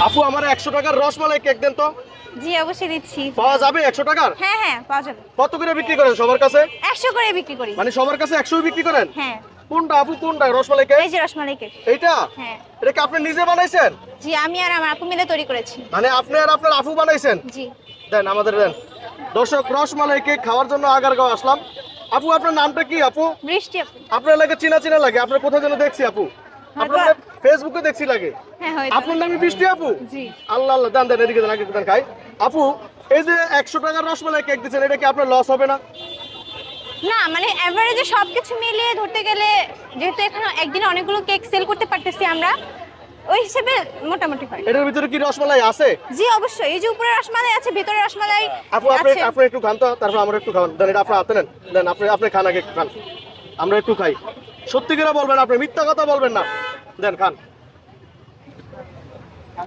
আপু আমার 100 টাকার রসমালাই কেক দেন তো। জি অবশ্যই দিচ্ছি। পাওয়া যাবে 100 টাকার? হ্যাঁ হ্যাঁ পাওয়া যাবে। কত করে বিক্রি করেন সবার কাছে? 100 করে বিক্রি করি। মানে সবার কাছে 100 বিক্রি করেন? হ্যাঁ। কোনটা আপু, কোনটা রসমালাই কেক? এই যে রসমালাই কেক। এইটা? হ্যাঁ। এটা কি আপনি নিজে বানাইছেন? জি আমি আর আমার আপু মিলে তৈরি করেছি। মানে আপনি আর আপনার আপু বানাইছেন? জি। দেন আমাদের দেন। দর্শক রসমালাই কেক খাওয়ার জন্য আগারগাঁও আসলাম। আপু আপনার নামটা কি আপু? বৃষ্টি আপু। আপনার লাগে চিনা চিনা লাগে, আপনার কোথায় যেন দেখছি আপু। আপনার ফেসবুকে দেখছি লাগে। হ্যাঁ হয়তো। আপনার নামই বৃষ্টি আপু? জি। আল্লাহ আল্লাহ, দেন দেন এদিকে দেন, আগে দেন খাই। আপু এই যে 100 টাকার রসমালাই কেক দিচ্ছেন, এটা কি আপনার লস হবে না? না মানে এভারেজে সবকিছু মিলিয়ে ধরতে গেলে যেহেতু এখানে একদিনে অনেকগুলো কেক সেল করতে পারতেছি আমরা, ওই হিসেবে মোটামুটি হয়। এটার ভিতরে কি রসমালাই আছে? জি অবশ্যই, এই যে উপরে রসমালাই আছে, ভিতরে রসমালাই আপু আপনি আছে। আপনি একটু খান তো, তারপর আমরা একটু খাওয়ান। দেন এটা আপনি হাতে নেন, দেন আপনি খান, আগে একটু খান, আমরা একটু খাই। সত্যি করে বলবেন, আপনি মিথ্যা কথা বলবেন না। দেন খান।